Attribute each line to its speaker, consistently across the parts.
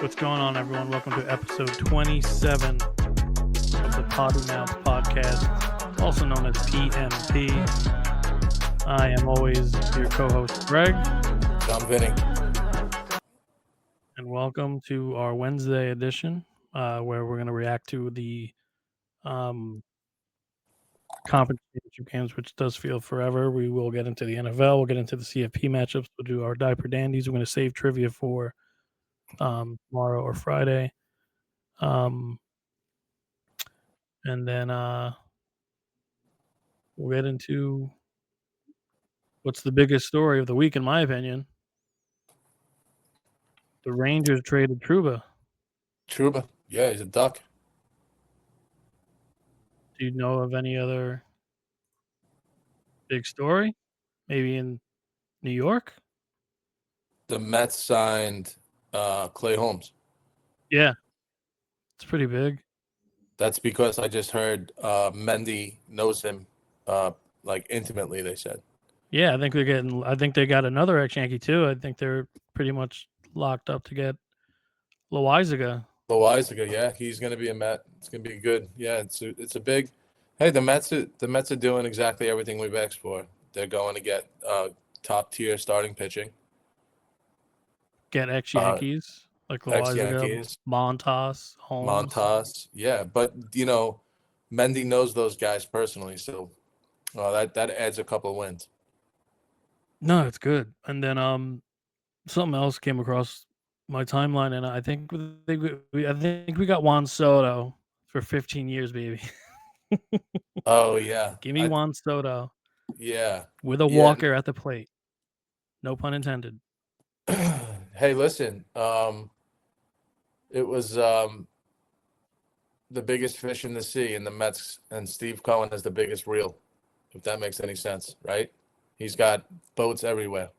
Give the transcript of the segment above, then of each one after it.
Speaker 1: What's going on, everyone? Welcome to episode 27 of the Potty Mouth Podcast, also known as PMP. I am always your co-host, Greg.
Speaker 2: I'm Vinny.
Speaker 1: And welcome to our Wednesday edition, where we're going to react to the conference championship games, which does feel forever. We will get into the NFL. We'll get into the CFP matchups. We'll do our diaper dandies. We're going to save trivia for tomorrow or Friday. And then we'll get into what's the biggest story of the week, in my opinion. The Rangers traded Trouba.
Speaker 2: Trouba. Yeah, he's a duck.
Speaker 1: Do you know of any other big story? Maybe in New York?
Speaker 2: The Mets signed Clay Holmes.
Speaker 1: Yeah. It's pretty big.
Speaker 2: That's because I just heard Mendy knows him like intimately, they said.
Speaker 1: Yeah, I think they got another ex-Yankee too. I think they're pretty much locked up to get Loizaga.
Speaker 2: Loizaga, yeah, he's going to be a Met. It's going to be good. Yeah, it's a big. Hey, the Mets are doing exactly everything we've asked for. They're going to get top tier starting pitching.
Speaker 1: Get ex-Yankees like Loizaga,
Speaker 2: Ex-Yankees,
Speaker 1: Montas, Holmes.
Speaker 2: Montas, yeah, but Mendy knows those guys personally, so that adds a couple of wins.
Speaker 1: No, it's good. And then something else came across my timeline, and I think we got Juan Soto for 15 years, baby.
Speaker 2: Oh yeah,
Speaker 1: Give me Juan Soto
Speaker 2: yeah,
Speaker 1: with a walker at the plate. No pun intended.
Speaker 2: Hey, listen, it was the biggest fish in the sea, and the Mets and Steve Cohen is the biggest reel, if that makes any sense, right? He's got boats everywhere,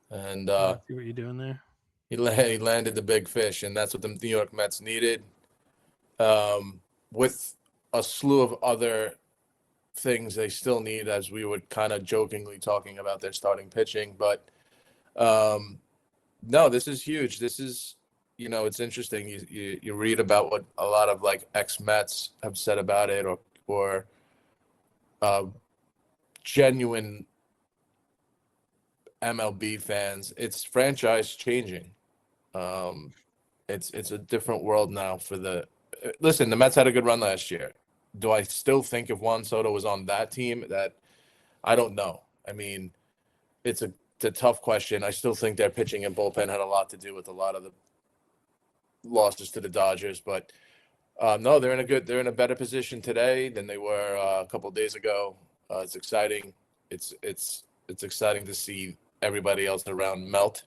Speaker 2: and
Speaker 1: I see what you're doing there.
Speaker 2: he landed the big fish, and that's what the New York Mets needed, with a slew of other things they still need, as we were kind of jokingly talking about their starting pitching, but no, this is huge. This is, it's interesting. You read about what a lot of like ex-Mets have said about it, or genuine MLB fans. It's franchise changing. It's a different world now for the. Listen, the Mets had a good run last year. Do I still think if Juan Soto was on that team, that I don't know. I mean, it's a tough question. I still think their pitching and bullpen had a lot to do with a lot of the losses to the Dodgers, but no, they're in a better position today than they were a couple of days ago. It's exciting. It's exciting to see everybody else around melt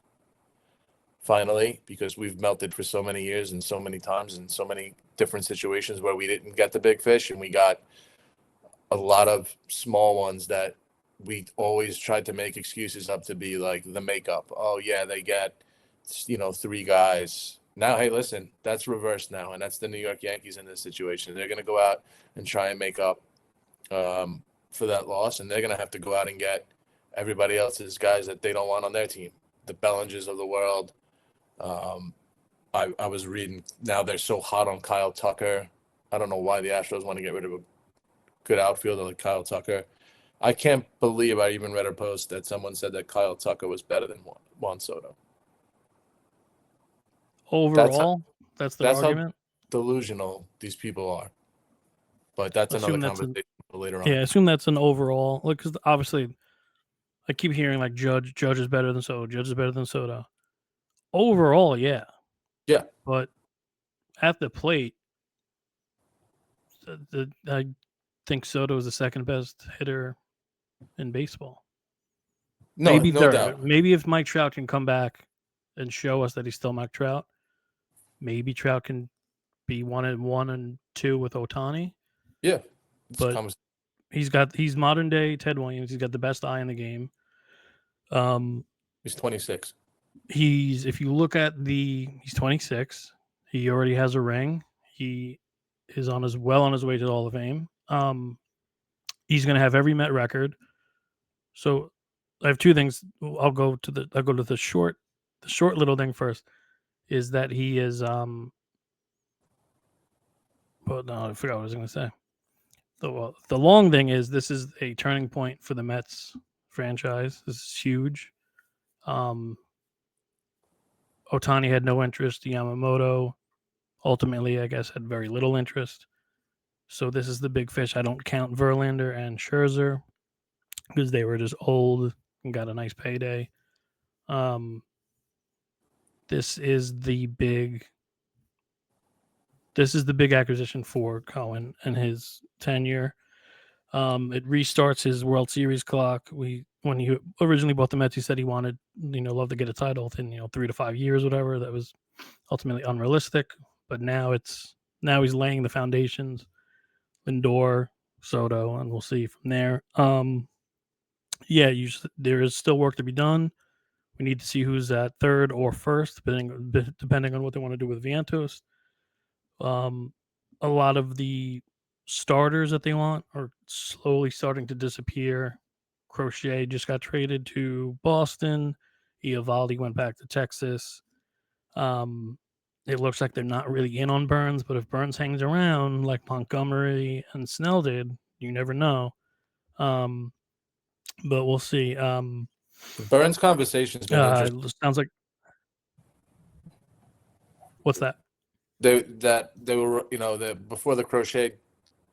Speaker 2: finally, because we've melted for so many years and so many times and so many different situations where we didn't get the big fish, and we got a lot of small ones that we always tried to make excuses up to be like the makeup. Oh yeah, they get, three guys. Now, hey, listen, that's reversed now, and that's the New York Yankees in this situation. They're going to go out and try and make up for that loss, and they're going to have to go out and get everybody else's guys that they don't want on their team, the Bellingers of the world. I was reading, now they're so hot on Kyle Tucker. I don't know why the Astros want to get rid of a good outfielder like Kyle Tucker. I can't believe I even read a post that someone said that Kyle Tucker was better than Juan Soto.
Speaker 1: Overall, that's the argument.
Speaker 2: How delusional these people are. But that's another conversation for later on.
Speaker 1: Yeah, I assume that's an overall. Look, because obviously, I keep hearing like Judge is better than Soto. Judge is better than Soto. Overall, yeah.
Speaker 2: Yeah.
Speaker 1: But at the plate, I think Soto is the second best hitter in baseball.
Speaker 2: No,
Speaker 1: maybe
Speaker 2: no
Speaker 1: third.
Speaker 2: doubt.
Speaker 1: Maybe if Mike Trout can come back and show us that he's still Mike Trout, maybe Trout can be 1-1 and 2 with Ohtani.
Speaker 2: Yeah,
Speaker 1: but he's modern day Ted Williams. He's got the best eye in the game.
Speaker 2: He's 26.
Speaker 1: If you look at he's 26. He already has a ring. He is on his way to the Hall of Fame. He's going to have every Met record. So I have two things. I'll go to the short little thing first. is that he is well, no, I forgot what I was going to say. The long thing is this is a turning point for the Mets franchise. This is huge. Um, Otani had no interest. Yamamoto ultimately, I guess, had very little interest. So this is the big fish. I don't count Verlander and Scherzer because they were just old and got a nice payday. Um, this is the big. This is the big acquisition for Cohen and his tenure. It restarts his World Series clock. When he originally bought the Mets, he said he wanted, love to get a title within 3 to 5 years, whatever. That was ultimately unrealistic. But now he's laying the foundations. Lindor, Soto, and we'll see from there. Yeah, there is still work to be done. We need to see who's at third or first, depending on what they want to do with Vientos. Um, a lot of the starters that they want are slowly starting to disappear. Crochet just got traded to Boston. Eovaldi went back to Texas. Um, it looks like they're not really in on Burns, but if Burns hangs around like Montgomery and Snell did, you never know. Um, but we'll see.
Speaker 2: The Burns conversation's been interesting.
Speaker 1: Sounds like what's that?
Speaker 2: They were before the Crochet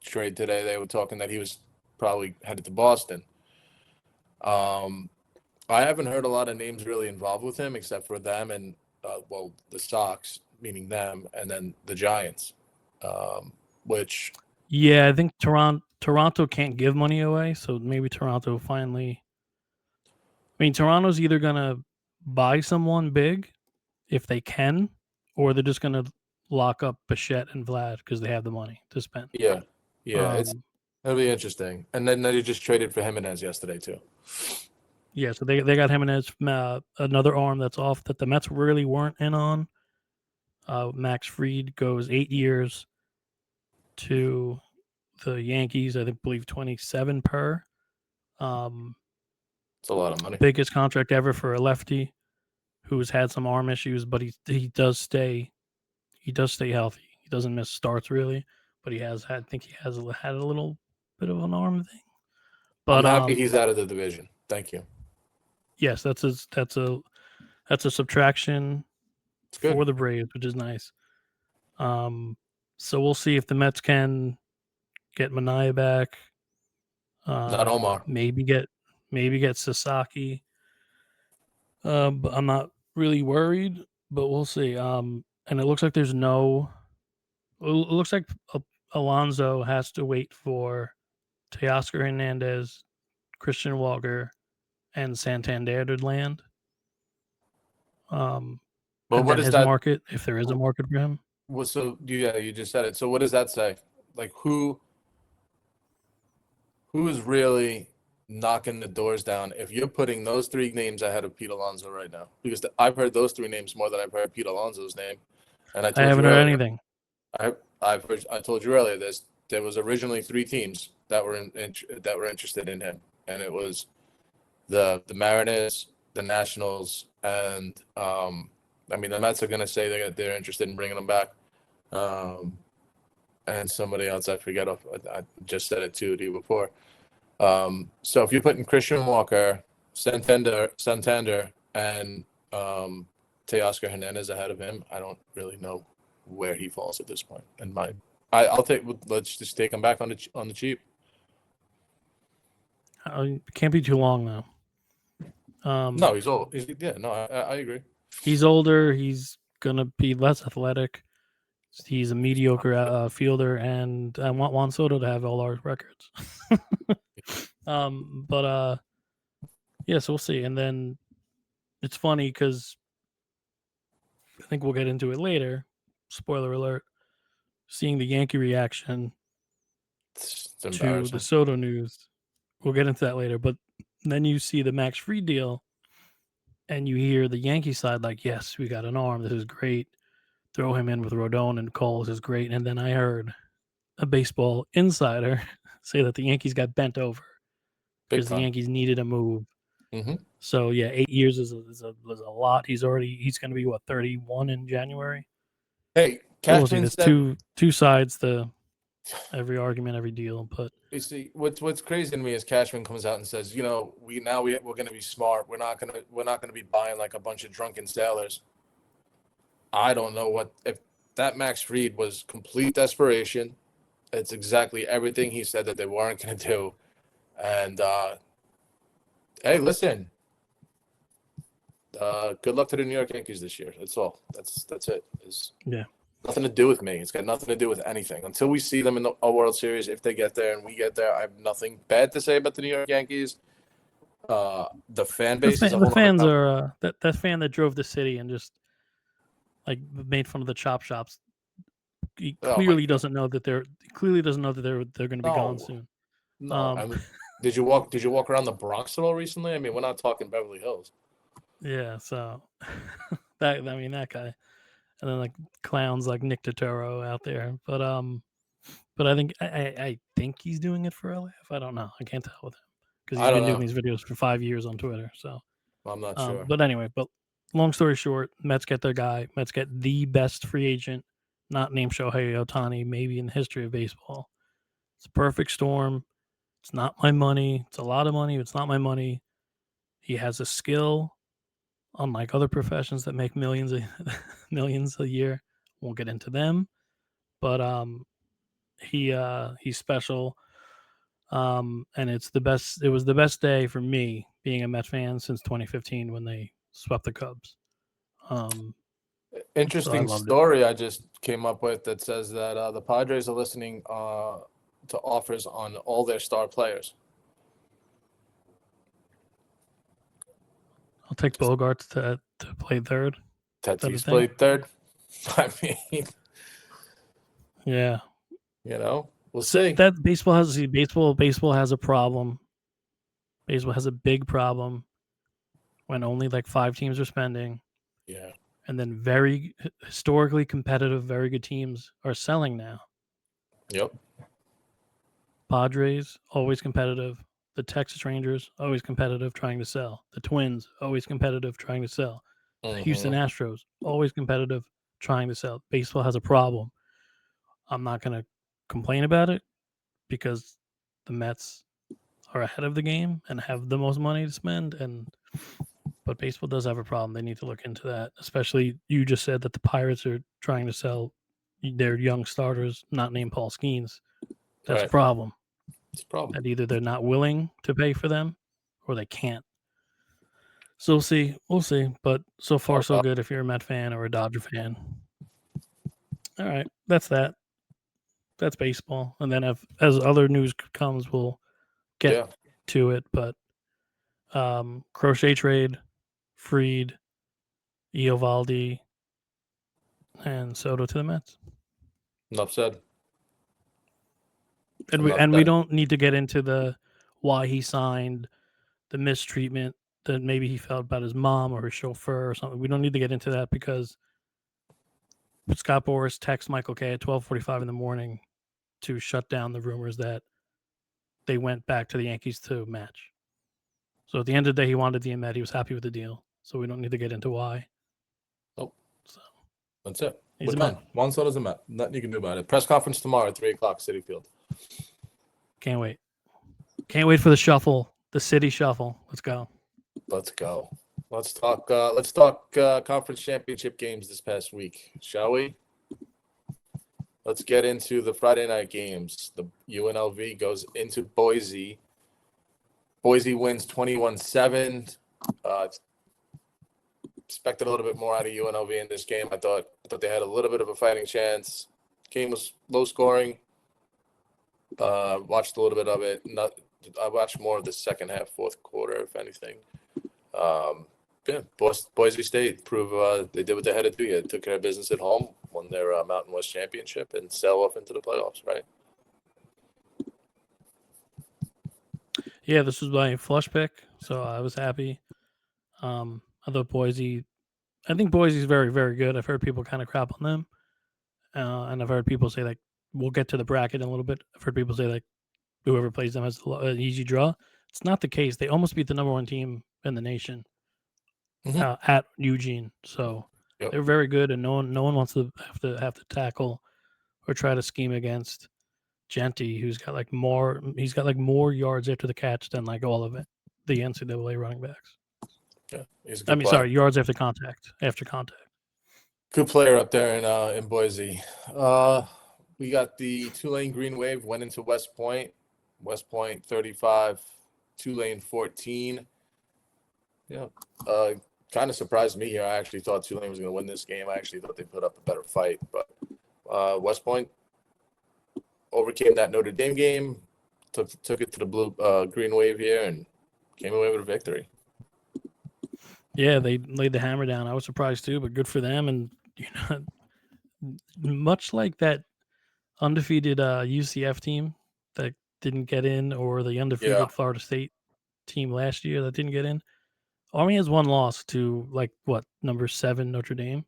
Speaker 2: trade today, they were talking that he was probably headed to Boston. I haven't heard a lot of names really involved with him except for them and the Sox, meaning them, and then the Giants, which
Speaker 1: Yeah, I think Toronto can't give money away, so maybe Toronto finally. I mean, Toronto's either gonna buy someone big if they can, or they're just gonna lock up Bichette and Vlad because they have the money to spend.
Speaker 2: yeah, it's
Speaker 1: Um,
Speaker 2: it'll be interesting. And then they just traded for Jimenez yesterday too.
Speaker 1: yeah, so they got Jimenez, another arm that's off that the Mets really weren't in on. Max Fried goes 8 years to the Yankees. I think believe 27 per.
Speaker 2: It's a lot of money.
Speaker 1: Biggest contract ever for a lefty who's had some arm issues, but he does stay healthy. He doesn't miss starts really, but he has had I think he has had a little bit of an arm thing.
Speaker 2: I'm
Speaker 1: But
Speaker 2: happy he's out of the division. Thank you.
Speaker 1: yes, that's a subtraction
Speaker 2: It's
Speaker 1: for
Speaker 2: good.
Speaker 1: the Braves, which is nice. So we'll see if the Mets can get Mania back.
Speaker 2: Not Omar.
Speaker 1: Maybe get Sasaki. But I'm not really worried, but we'll see. And it looks like there's no. It looks like Alonso has to wait for Teoscar Hernandez, Christian Walker, and Santander to land.
Speaker 2: But
Speaker 1: And
Speaker 2: what
Speaker 1: then
Speaker 2: is
Speaker 1: his
Speaker 2: that?
Speaker 1: market, if there is a market for him.
Speaker 2: Well, so you just said it. So what does that say? Like who is really knocking the doors down if you're putting those three names ahead of Pete Alonso right now? Because I've heard those three names more than I've heard Pete Alonso's name. And I
Speaker 1: I
Speaker 2: told you
Speaker 1: haven't heard
Speaker 2: earlier,
Speaker 1: anything.
Speaker 2: I told you earlier there was originally three teams that were that were interested in him, and it was the Mariners, the Nationals, and I mean the Mets are gonna say they're interested in bringing him back. And somebody else I forget. I just said it to you before. So if you're putting Christian Walker, Santander, and Teoscar Hernandez ahead of him, I don't really know where he falls at this point. And I'll take. Let's just take him back on the cheap.
Speaker 1: It can't be too long though.
Speaker 2: No, he's old. No, I agree.
Speaker 1: He's older. He's gonna be less athletic. He's a mediocre fielder, and I want Juan Soto to have all our records. But yeah, so we'll see. And then it's funny because I think we'll get into it later. Spoiler alert: seeing the Yankee reaction
Speaker 2: It's
Speaker 1: to the
Speaker 2: embarrassing.
Speaker 1: Soto news. We'll get into that later. But then you see the Max Fried deal, and you hear the Yankee side like, "Yes, we got an arm. This is great. Throw him in with Rodon and Cole. This is great." And then I heard a baseball insider say that the Yankees got bent over
Speaker 2: Big
Speaker 1: because the
Speaker 2: time.
Speaker 1: Yankees needed a move.
Speaker 2: Mm-hmm.
Speaker 1: So yeah, 8 years is a lot. He's going to be what 31 in January.
Speaker 2: Hey,
Speaker 1: So we'll see.
Speaker 2: Cashman
Speaker 1: There's
Speaker 2: said.
Speaker 1: two sides to every argument, every deal. But
Speaker 2: You see, what's crazy to me is Cashman comes out and says, we're going to be smart. We're not going to be buying like a bunch of drunken sailors. I don't know what if that Max Fried was complete desperation. It's exactly everything he said that they weren't going to do. And hey, listen, good luck to the New York Yankees this year. That's all. That's it. It's
Speaker 1: yeah,
Speaker 2: nothing to do with me. It's got nothing to do with anything. Until we see them in a World Series, if they get there and we get there, I have nothing bad to say about the New York Yankees. The fan base is a
Speaker 1: the
Speaker 2: whole other
Speaker 1: fans are that fan that drove the city and just like made fun of the chop shops. He
Speaker 2: oh my
Speaker 1: clearly
Speaker 2: god.
Speaker 1: doesn't know that they're going to be gone
Speaker 2: No,
Speaker 1: soon.
Speaker 2: no. I mean, did you walk around the Bronx at all recently? I mean, we're not talking Beverly Hills.
Speaker 1: Yeah, so that guy, and then like clowns like Nick Totoro out there, but I think I think he's doing it for a laugh. I don't know. I can't tell with him because he's
Speaker 2: I don't
Speaker 1: been doing
Speaker 2: know.
Speaker 1: these videos for 5 years on Twitter. So,
Speaker 2: I'm not sure.
Speaker 1: but anyway, but long story short, Mets get their guy. Mets get the best free agent, not named Shohei Ohtani, maybe in the history of baseball. It's a perfect storm. It's not my money. It's a lot of money. It's not my money. He has a skill, unlike other professions that make millions a year. Won't get into them, but he's special. And it was the best day for me being a Met fan since 2015 when they swept the Cubs. So I
Speaker 2: Interesting
Speaker 1: loved it.
Speaker 2: story I just came up with that says that the Padres are listening to offers on all their star players.
Speaker 1: I'll take Bogarts to play third. Is that a
Speaker 2: Tatis
Speaker 1: thing?
Speaker 2: played third. I mean,
Speaker 1: Yeah.
Speaker 2: we'll see.
Speaker 1: That baseball has a problem. Baseball has a big problem when only like 5 teams are spending,
Speaker 2: Yeah.
Speaker 1: and then very historically competitive, very good teams are selling now.
Speaker 2: Yep.
Speaker 1: Padres always competitive. The Texas Rangers always competitive, trying to sell. The Twins always competitive, trying to sell. The Houston
Speaker 2: Mm-hmm.
Speaker 1: Astros always competitive, trying to sell. Baseball has a problem. I'm not going to complain about it because the Mets are ahead of the game and have the most money to spend. But baseball does have a problem. They need to look into that. Especially, you just said that the Pirates are trying to sell their young starters, not named Paul Skeens. That's a
Speaker 2: Right.
Speaker 1: problem.
Speaker 2: It's a problem.
Speaker 1: That either they're not willing to pay for them or they can't. So we'll see. But so far, so good if you're a Met fan or a Dodger fan. All right, that's that. That's baseball. And then as other news comes, we'll get
Speaker 2: Yeah.
Speaker 1: to it. But Crochet trade, Freed, Eovaldi, and Soto to the Mets.
Speaker 2: Enough said.
Speaker 1: And
Speaker 2: Enough
Speaker 1: we
Speaker 2: said.
Speaker 1: don't need to get into the why he signed, the mistreatment that maybe he felt about his mom or his chauffeur or something. We don't need to get into that because Scott Boras texts Michael Kay at 12:45 in the morning to shut down the rumors that they went back to the Yankees to match. So at the end of the day, he wanted the Met. He was happy with the deal. So we don't need to get into why.
Speaker 2: Nope.
Speaker 1: So
Speaker 2: That's it.
Speaker 1: he's
Speaker 2: We're
Speaker 1: a
Speaker 2: done.
Speaker 1: Met.
Speaker 2: Juan Soto's a Met. Nothing you can do about it. Press conference tomorrow at 3:00 Citi Field.
Speaker 1: Can't wait. Can't wait for the shuffle, the city shuffle. Let's go.
Speaker 2: Let's go. Let's talk. Conference championship games this past week, shall we? Let's get into the Friday night games. The UNLV goes into Boise. Boise wins 21-7. Expected a little bit more out of UNLV in this game. I thought they had a little bit of a fighting chance. Game was low scoring. Watched a little bit of it. I watched more of the second half, fourth quarter, if anything. Yeah, Boise State prove they did what they had to do. Yeah, took care of business at home, won their Mountain West championship, and sail off into the playoffs. Right?
Speaker 1: Yeah, this was my flush pick, so I was happy. I thought Boise. I think Boise's very, very good. I've heard people kind of crap on them, and I've heard people say like we'll get to the bracket in a little bit. I've heard people say like whoever plays them has an easy draw. It's not the case. They almost beat the number one team in the nation
Speaker 2: Mhm.
Speaker 1: at Eugene. So
Speaker 2: Yep.
Speaker 1: they're very good, and no one wants to have to tackle or try to scheme against Genty, who's got like more. He's got like more yards after the catch than like all of it. The NCAA running backs.
Speaker 2: Yeah, he's a
Speaker 1: I
Speaker 2: good
Speaker 1: mean,
Speaker 2: player.
Speaker 1: sorry, yards after contact. After contact.
Speaker 2: Good player up there in Boise. We got the Tulane Green Wave went into West Point. West Point 35, Tulane 14. Yeah. Kind of surprised me here. I actually thought Tulane was going to win this game. I actually thought they put up a better fight, but West Point overcame that Notre Dame game, took it to the blue Green Wave here, and came away with a victory.
Speaker 1: Yeah, they laid the hammer down. I was surprised too, but good for them. And much like that undefeated UCF team that didn't get in, or the
Speaker 2: Yeah.
Speaker 1: undefeated Florida State team last year that didn't get in. Army has one loss to like what, number 7 Notre Dame.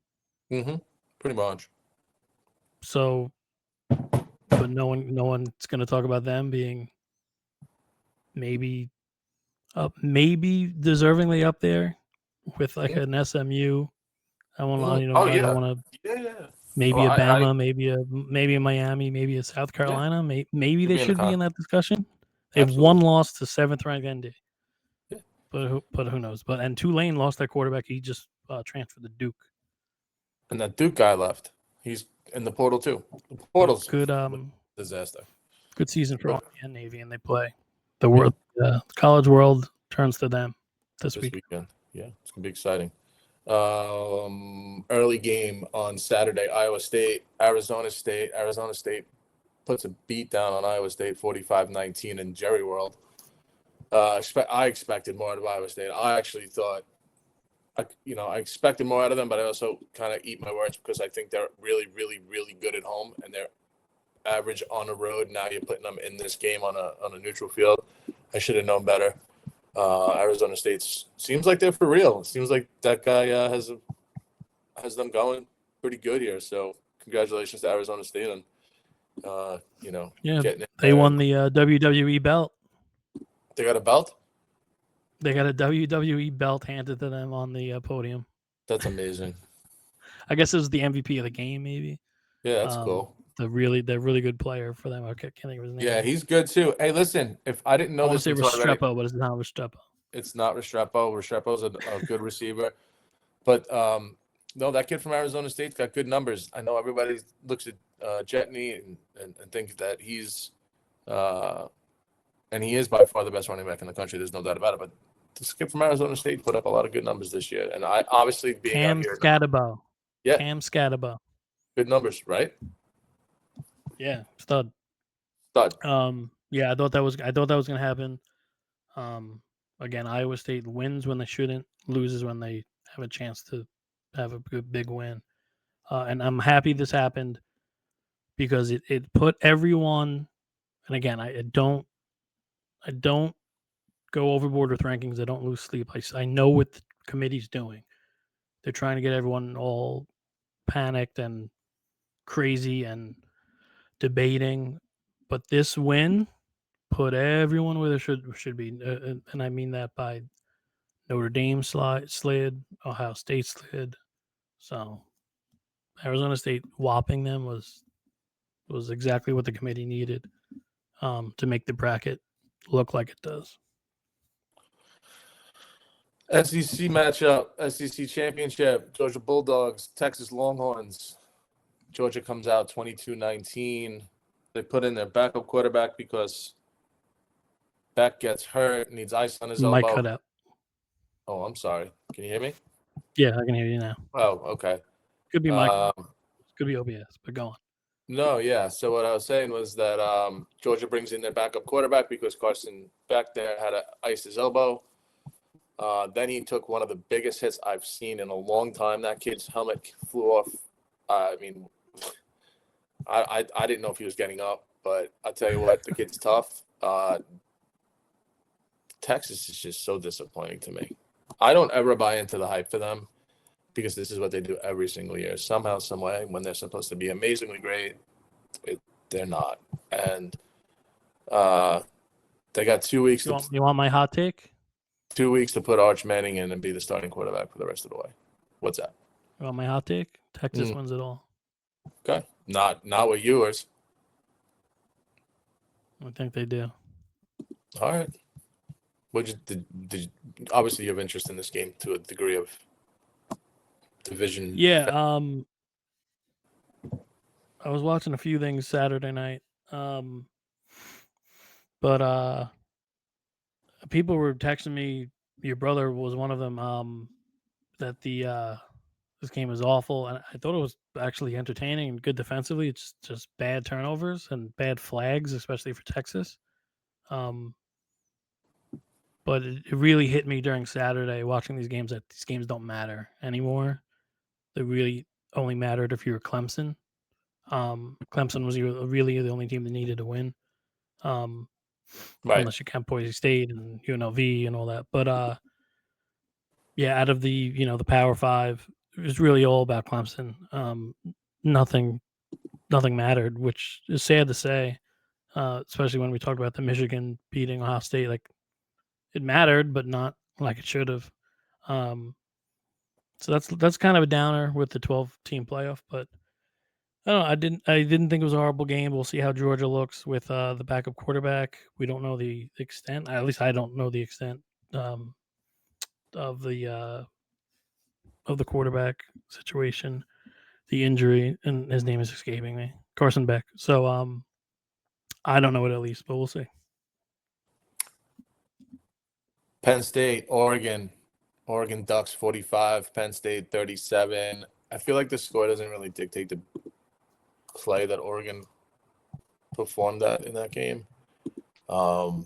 Speaker 2: Mm-hmm. Pretty much.
Speaker 1: So, but no one's going to talk about them being maybe maybe deservingly up there with like an SMU. I want
Speaker 2: Mm-hmm.
Speaker 1: to,
Speaker 2: Oh
Speaker 1: I don't
Speaker 2: yeah.
Speaker 1: want to.
Speaker 2: Yeah. Oh,
Speaker 1: Maybe a
Speaker 2: I
Speaker 1: Bama, maybe a Miami, maybe a South
Speaker 2: yeah.
Speaker 1: Carolina. Maybe
Speaker 2: Should
Speaker 1: they
Speaker 2: be in the
Speaker 1: should be
Speaker 2: con.
Speaker 1: in that discussion. They have one
Speaker 2: Absolutely.
Speaker 1: loss to 7th-ranked ND,
Speaker 2: Yeah.
Speaker 1: but who knows? But and Tulane lost their quarterback. He just transferred to Duke.
Speaker 2: And that Duke guy left. He's in the portal too. The
Speaker 1: But
Speaker 2: portal's
Speaker 1: good
Speaker 2: a disaster.
Speaker 1: good season for
Speaker 2: But
Speaker 1: Army and Navy, and they play the
Speaker 2: yeah,
Speaker 1: world. College world turns to them this
Speaker 2: this
Speaker 1: week.
Speaker 2: weekend. Yeah, it's gonna be exciting. Early game on Saturday, Iowa State, Arizona State. Arizona State puts a beat down on Iowa State 45-19 in Jerry World. I expected more out of Iowa State. I actually thought I expected more out of them, but I also kind of eat my words because I think they're really, really, really good at home and they're average on the road. Now you're putting them in this game on a neutral field. I should have known better. Arizona State seems like they're for real. It seems like that guy has them going pretty good here. So congratulations to Arizona State on
Speaker 1: Yeah,
Speaker 2: getting in
Speaker 1: they
Speaker 2: there.
Speaker 1: won
Speaker 2: And
Speaker 1: the WWE belt.
Speaker 2: they got a belt.
Speaker 1: They got a WWE belt handed to them on the podium.
Speaker 2: That's amazing.
Speaker 1: I guess it was the MVP of the game, maybe.
Speaker 2: Yeah, that's cool.
Speaker 1: The really good player for them. I can't think of his name.
Speaker 2: Yeah, he's good too. Hey, listen, if I didn't
Speaker 1: I
Speaker 2: know
Speaker 1: want to
Speaker 2: this
Speaker 1: say
Speaker 2: until I read it,
Speaker 1: Restrepo, but it's not Restrepo.
Speaker 2: it's not Restrepo. Restrepo's a good receiver. But no, that kid from Arizona State's got good numbers. I know everybody looks at Jetney and thinks that he's and he is by far the best running back in the country. There's no doubt about it. But this kid from Arizona State put up a lot of good numbers this year. And I obviously being out
Speaker 1: Cam
Speaker 2: here,
Speaker 1: Scatabo.
Speaker 2: yeah,
Speaker 1: Cam Scatabo.
Speaker 2: good numbers, right?
Speaker 1: Yeah, stud.
Speaker 2: Stud.
Speaker 1: Yeah, I thought that was gonna happen. Again, Iowa State wins when they shouldn't, loses when they have a chance to have a good big win. And I'm happy this happened because it put everyone. And again, I don't go overboard with rankings. I don't lose sleep. I know what the committee's doing. They're trying to get everyone all panicked and crazy and debating. But this win put everyone where they should be, and I mean that by Notre Dame slid, Ohio State slid. So Arizona State whopping them was exactly what the committee needed to make the bracket look like it does.
Speaker 2: SEC matchup, SEC championship, Georgia Bulldogs, Texas Longhorns. Georgia comes out 22-19. They put in their backup quarterback because Beck gets hurt, needs ice on his
Speaker 1: Mic
Speaker 2: elbow.
Speaker 1: cut out.
Speaker 2: Oh, I'm sorry. Can you hear me?
Speaker 1: Yeah, I can hear you now.
Speaker 2: Oh, okay.
Speaker 1: Could be mic. Could be OBS, but go on.
Speaker 2: No, yeah. So what I was saying was that Georgia brings in their backup quarterback because Carson Beck there had to ice his elbow. Then he took one of the biggest hits I've seen in a long time. That kid's helmet flew off. I mean, I didn't know if he was getting up, but I'll tell you what, the kid's tough. Texas is just so disappointing to me. I don't ever buy into the hype for them because this is what they do every single year. Somehow, some way, when they're supposed to be amazingly great, they're not. And They got 2 weeks
Speaker 1: You want my hot take?
Speaker 2: 2 weeks to put Arch Manning in and be the starting quarterback for the rest of the way. What's that?
Speaker 1: You want my hot take? Texas wins it all.
Speaker 2: Okay, not with yours.
Speaker 1: I think they do.
Speaker 2: All right. Obviously you have interest in this game to a degree of division.
Speaker 1: Yeah. I was watching a few things Saturday night. But people were texting me. Your brother was one of them. That this game is awful, and I thought it was actually entertaining and good defensively. It's just bad turnovers and bad flags, especially for Texas. But it really hit me during Saturday watching these games that these games don't matter anymore. They really only mattered if you were Clemson. Clemson was really the only team that needed to win.
Speaker 2: Right.
Speaker 1: Unless you count Boise State and UNLV and all that. But yeah, out of the the Power Five, it was really all about Clemson. Nothing mattered, which is sad to say, especially when we talk about the Michigan beating Ohio State. Like it mattered, but not like it should have. So that's kind of a downer with the 12-team playoff. But I don't know. I didn't think it was a horrible game. We'll see how Georgia looks with the backup quarterback. We don't know the extent. At least I don't know the extent of the quarterback situation, the injury, and his name is escaping me, Carson Beck. So I don't know it at least, but we'll see.
Speaker 2: Penn State, Oregon. Oregon Ducks 45, Penn State 37. I feel like the score doesn't really dictate the play that Oregon performed at in that game. I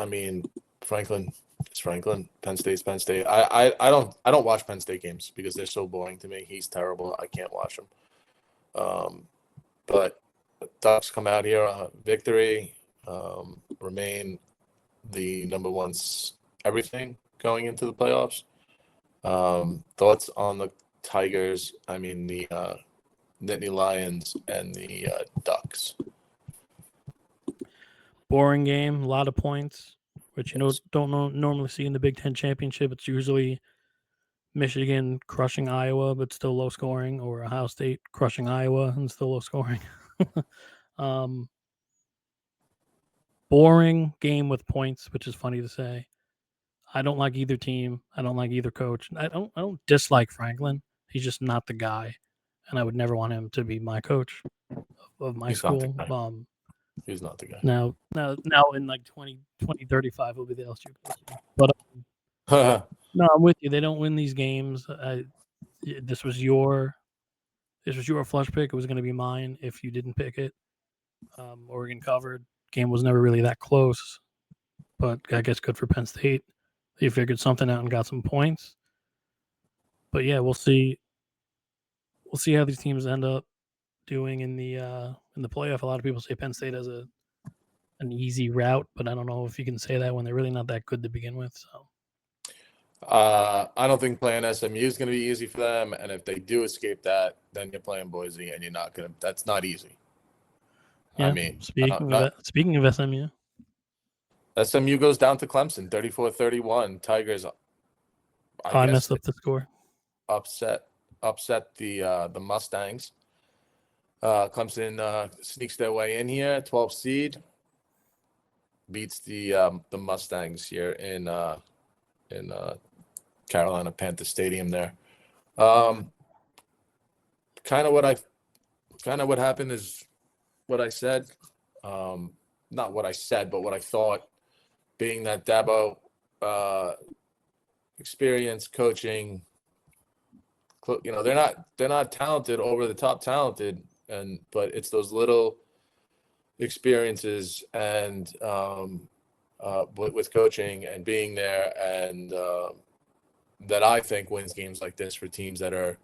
Speaker 2: mean, Franklin, it's Franklin. Penn State's Penn State. I don't watch Penn State games because they're so boring to me. He's terrible. I can't watch him. But Ducks come out here victory, remain the number one everything going into the playoffs. Thoughts on the Tigers? I mean the Nittany Lions and the Ducks.
Speaker 1: Boring game, a lot of points, which don't normally see in the Big Ten championship. It's usually Michigan crushing Iowa, but still low scoring, or Ohio State crushing Iowa and still low scoring. Boring game with points, which is funny to say. I don't like either team. I don't like either coach. I don't dislike Franklin. He's just not the guy, and I would never want him to be my coach of my school.
Speaker 2: He's not the guy.
Speaker 1: Now in like 2035 he'll be the LSU coach. But no, I'm with you. They don't win these games. This was your flush pick. It was going to be mine if you didn't pick it. Oregon covered. Game was never really that close, but I guess good for Penn State. They figured something out and got some points. But yeah, we'll see. We'll see how these teams end up doing in the playoff. A lot of people say Penn State has an easy route, but I don't know if you can say that when they're really not that good to begin with. So
Speaker 2: I don't think playing SMU is going to be easy for them, and if they do escape that, then you're playing Boise, and you're not going to. That's not easy.
Speaker 1: Yeah, I mean, speaking of SMU.
Speaker 2: SMU goes down to Clemson, 34-31. Tigers.
Speaker 1: I messed up the score.
Speaker 2: Upset the Mustangs. Clemson sneaks their way in here, 12th seed, beats the Mustangs here in Carolina Panther Stadium there. Kind of what happened is what I said. Not what I said, but what I thought, being that Dabo experience coaching, they're not talented, over the top talented, but it's those little experiences and with coaching and being there, and that I think wins games like this for teams that are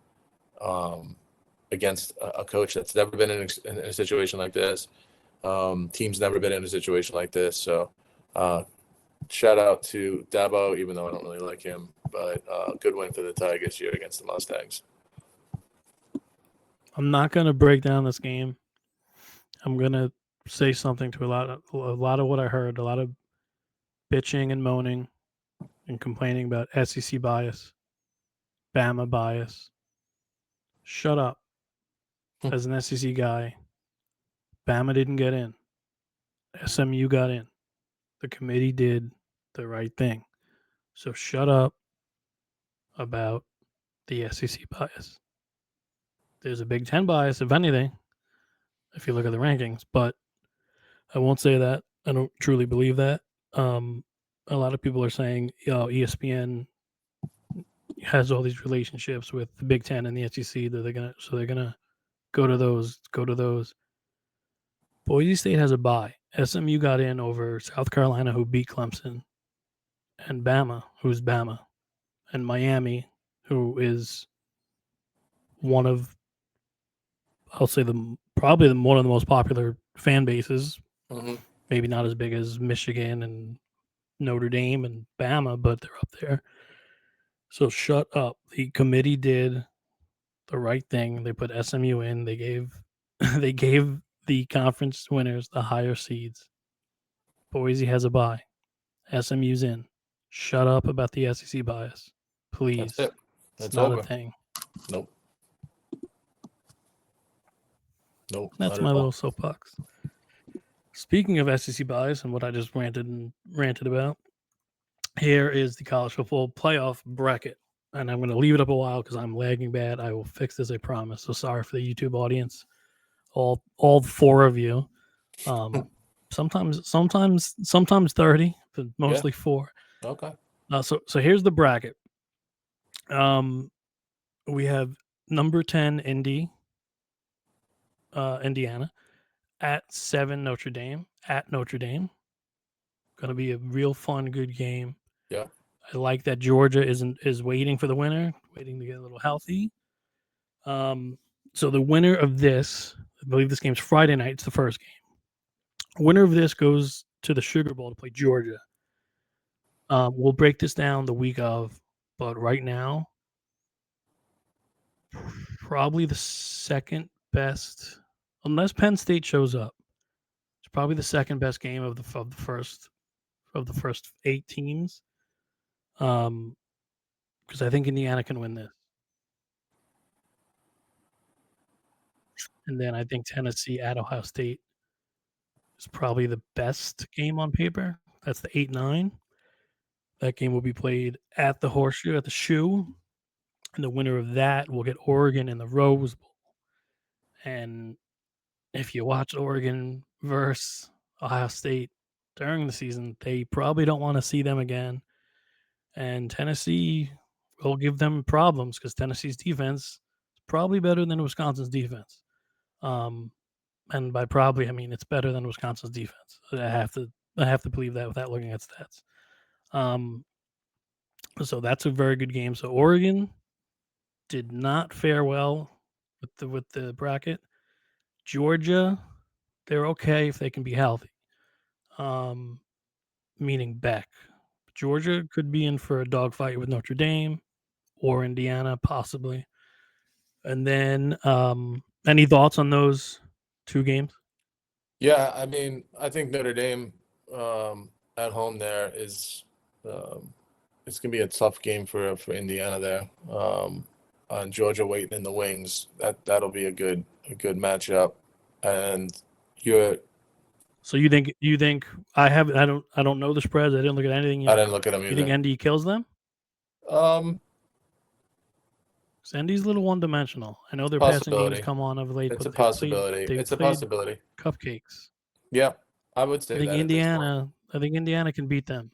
Speaker 2: against a coach that's never been in a situation like this. Team's never been in a situation like this. So shout out to Dabo, even though I don't really like him, but good win for the Tigers here against the Mustangs.
Speaker 1: I'm not going to break down this game. I'm going to say something to a lot of what I heard, a lot of bitching and moaning and complaining about SEC bias, Bama bias. Shut up. As an SEC guy, Bama didn't get in. SMU got in. The committee did the right thing. So shut up about the SEC bias. There's a Big Ten bias, if anything, if you look at the rankings, but I won't say that. I don't truly believe that. A lot of people are saying, ESPN has all these relationships with the Big Ten and the SEC that they're gonna go to those. Boise State has a bye. SMU got in over South Carolina, who beat Clemson, and Bama, who's Bama, and Miami, who is one of, I'll say, probably one of the most popular fan bases.
Speaker 2: Mm-hmm.
Speaker 1: Maybe not as big as Michigan and Notre Dame and Bama, but they're up there. So shut up. The committee did the right thing. They put SMU in. They gave they gave the conference winners the higher seeds. Boise has a bye. SMU's in. Shut up about the SEC bias, please.
Speaker 2: That's it.
Speaker 1: It's
Speaker 2: It's
Speaker 1: not
Speaker 2: over.
Speaker 1: a thing.
Speaker 2: Nope.
Speaker 1: That's
Speaker 2: Not
Speaker 1: my
Speaker 2: at all.
Speaker 1: little soapbox. Speaking of SEC bias and what I just ranted about, here is the college football playoff bracket. And I'm going to leave it up a while because I'm lagging bad. I will fix this, I promise. So sorry for the YouTube audience, all four of you. Sometimes 30, but mostly four.
Speaker 2: Okay.
Speaker 1: So here's the bracket. We have number 10 Indiana, at 7 Notre Dame, at Notre Dame. Going to be a real fun, good game.
Speaker 2: Yeah.
Speaker 1: I like that Georgia is waiting for the winner, waiting to get a little healthy. So the winner of this, I believe this game's Friday night. It's the first game. Winner of this goes to the Sugar Bowl to play Georgia. We'll break this down the week of, but right now, probably the second best, unless Penn State shows up. It's probably the second best game of the first 8 teams. Because I think Indiana can win this. And then I think Tennessee at Ohio State is probably the best game on paper. That's the 8-9. That game will be played at the Horseshoe, at the Shoe. And the winner of that will get Oregon in the Rose Bowl. And if you watch Oregon versus Ohio State during the season, they probably don't want to see them again. And Tennessee will give them problems because Tennessee's defense is probably better than Wisconsin's defense. And by probably, I mean it's better than Wisconsin's defense. I have to believe that without looking at stats. So that's a very good game. So Oregon did not fare well with the bracket. Georgia, they're okay if they can be healthy. Meaning Beck. Georgia could be in for a dogfight with Notre Dame or Indiana, possibly. And then, any thoughts on those two games?
Speaker 2: Yeah, I mean, I think Notre Dame at home there is it's gonna be a tough game for Indiana there. On Georgia waiting in the wings, that'll be a good matchup. And you're
Speaker 1: So you think I don't know the spreads. I didn't look at anything yet.
Speaker 2: I didn't look at them either.
Speaker 1: You think ND kills them? Because ND's a little one dimensional. I know their passing games come on of late,
Speaker 2: It's
Speaker 1: but
Speaker 2: a possibility. It's a possibility.
Speaker 1: Cupcakes.
Speaker 2: Yeah, I would say
Speaker 1: I think
Speaker 2: that
Speaker 1: Indiana can beat them.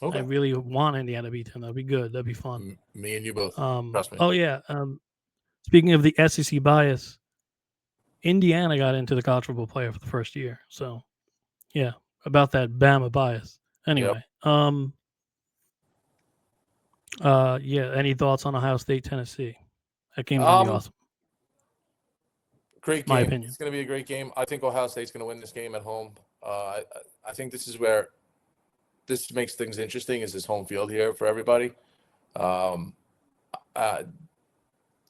Speaker 2: Okay.
Speaker 1: I really want Indiana to beat them. That'd be good. That'd be fun.
Speaker 2: Me and you both. Trust me.
Speaker 1: Oh yeah. Speaking of the SEC bias, Indiana got into the college football playoff for the first year. So, yeah, about that Bama bias. Anyway, yeah. Any thoughts on Ohio State, Tennessee? That game's gonna be awesome.
Speaker 2: Great game.
Speaker 1: My opinion.
Speaker 2: It's gonna be a great game. I think Ohio State's gonna win this game at home. I think this is where this makes things interesting. Is this home field here for everybody? It's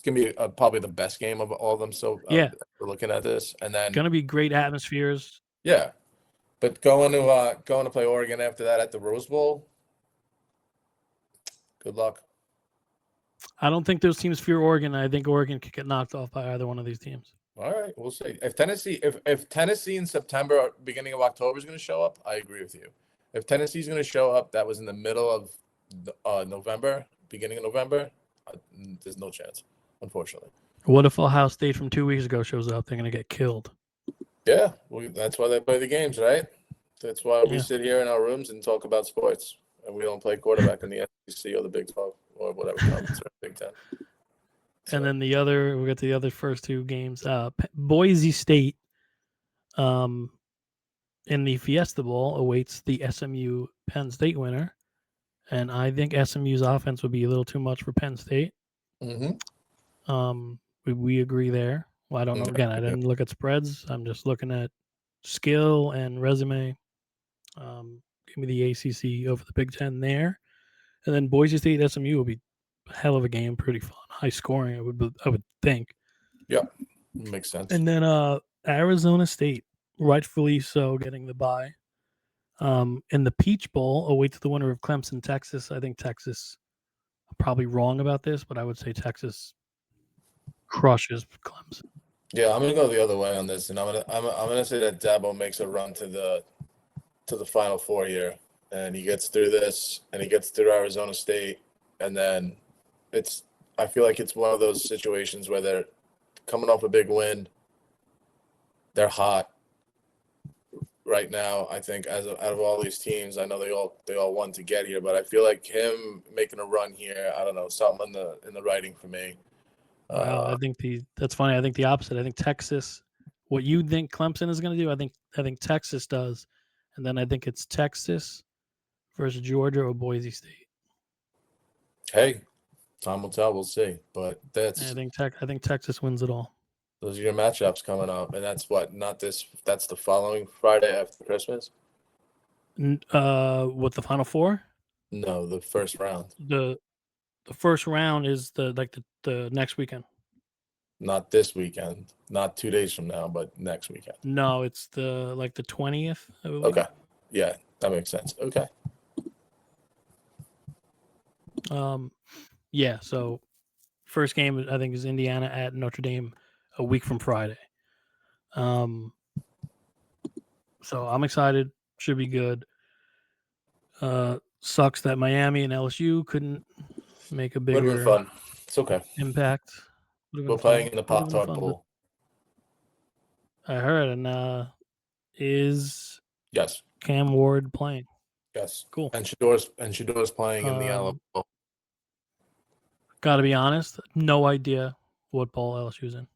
Speaker 2: gonna be probably the best game of all of them. So
Speaker 1: yeah,
Speaker 2: we're looking at this, and then
Speaker 1: gonna be great atmospheres.
Speaker 2: Yeah, but going to play Oregon after that at the Rose Bowl. Good luck.
Speaker 1: I don't think those teams fear Oregon. I think Oregon could get knocked off by either one of these teams.
Speaker 2: All right, we'll see. If Tennessee in September, or beginning of October is going to show up, I agree with you. If Tennessee's going to show up, that was in the middle of November, beginning of November, there's no chance, unfortunately.
Speaker 1: What if Ohio State from 2 weeks ago shows up? They're going to get killed.
Speaker 2: Yeah, that's why they play the games, right? That's why we
Speaker 1: Yeah.
Speaker 2: sit here in our rooms and talk about sports, and we don't play quarterback in the SEC or the Big 12 or whatever conference or Big 10. So,
Speaker 1: And then we got the other first two games. Boise State in the Fiesta Bowl awaits the SMU Penn State winner. And I think SMU's offense would be a little too much for Penn State.
Speaker 2: mm-hmm.
Speaker 1: We agree there. Well, I don't know. Again, I didn't look at spreads. I'm just looking at skill and resume. Give me the ACC over the Big Ten there. And then Boise State SMU will be a hell of a game, pretty fun, high scoring. I would think.
Speaker 2: Yeah, makes sense.
Speaker 1: And then Arizona State, rightfully so, getting the bye. In the Peach Bowl, awaits the winner of Clemson, Texas. I think Texas. I'm probably wrong about this, but I would say Texas crushes Clemson.
Speaker 2: Yeah, I'm gonna go the other way on this, and I'm gonna say that Dabo makes a run to the Final Four here, and he gets through this, and he gets through Arizona State, and then I feel like it's one of those situations where they're coming off a big win. They're hot right now. I think out of all these teams, I know they all want to get here, but I feel like him making a run here. I don't know, something in the writing for me.
Speaker 1: Wow, I think that's funny. I think the opposite. I think Texas. What you think Clemson is going to do, I think Texas does, and then I think it's Texas versus Georgia or Boise State.
Speaker 2: Hey, time will tell. We'll see. But
Speaker 1: I think Texas wins it all.
Speaker 2: those are your matchups coming up, and that's what not this. That's the following Friday after Christmas.
Speaker 1: What the Final Four?
Speaker 2: No, the first round.
Speaker 1: The first round is the next weekend.
Speaker 2: Not this weekend. Not 2 days from now, but next weekend.
Speaker 1: No, it's the 20th. I believe.
Speaker 2: Okay. Yeah, that makes sense. Okay.
Speaker 1: Yeah. So first game I think is Indiana at Notre Dame a week from Friday. So I'm excited. Should be good. Sucks that Miami and LSU couldn't make a
Speaker 2: Would have been
Speaker 1: bigger
Speaker 2: fun. It's okay.
Speaker 1: impact.
Speaker 2: We're playing in the Pop-Tart Bowl.
Speaker 1: I heard, and is
Speaker 2: Yes.
Speaker 1: Cam Ward playing?
Speaker 2: Yes.
Speaker 1: Cool.
Speaker 2: And Shador's playing in the Alabama Bowl.
Speaker 1: Got to be honest, no idea what bowl LSU's in.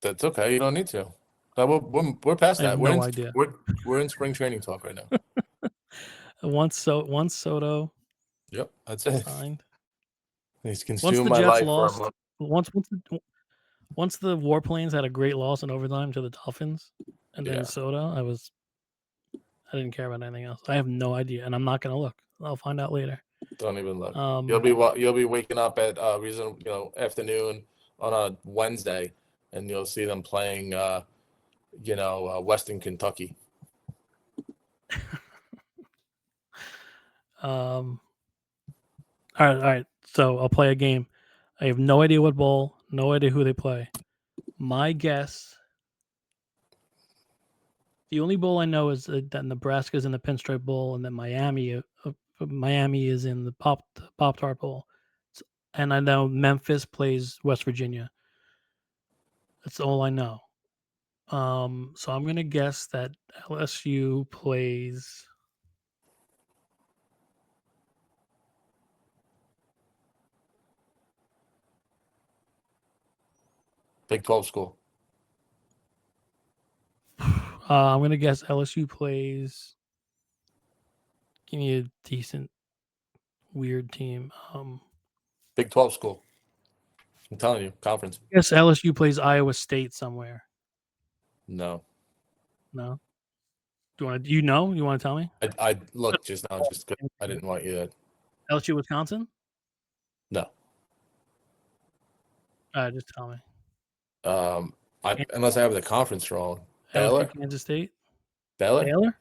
Speaker 2: That's okay. You don't need to. We're past
Speaker 1: I have
Speaker 2: that.
Speaker 1: no idea.
Speaker 2: We're in spring training talk right now.
Speaker 1: Once Soto.
Speaker 2: Yep, that's it.
Speaker 1: Signed.
Speaker 2: He's
Speaker 1: Once
Speaker 2: consumed
Speaker 1: the
Speaker 2: my
Speaker 1: Jets
Speaker 2: life
Speaker 1: lost,
Speaker 2: for a month.
Speaker 1: once the Warplanes had a great loss in overtime to the Dolphins, and then Soto, I didn't care about anything else. I have no idea, and I'm not gonna look. I'll find out later.
Speaker 2: Don't even look. You'll be waking up at afternoon on a Wednesday, and you'll see them playing Western Kentucky.
Speaker 1: All right. So I'll play a game. I have no idea what bowl, no idea who they play. My guess, the only bowl I know is that Nebraska's in the Pinstripe Bowl, and then Miami is in the Pop-Tart Bowl, and I know Memphis plays West Virginia. That's all I know. So I'm gonna guess that LSU plays.
Speaker 2: Big 12 school.
Speaker 1: I'm gonna guess LSU plays. Give me a decent, weird team.
Speaker 2: Big 12 school. I'm telling you, conference.
Speaker 1: I guess LSU plays Iowa State somewhere.
Speaker 2: No.
Speaker 1: No. Do you want to? You want to tell me?
Speaker 2: I looked just now, just because I didn't want you to.
Speaker 1: LSU Wisconsin?
Speaker 2: No.
Speaker 1: Just tell me.
Speaker 2: Unless I have the conference wrong.
Speaker 1: LSU
Speaker 2: Baylor?
Speaker 1: Kansas State?
Speaker 2: Baylor.
Speaker 1: Baylor.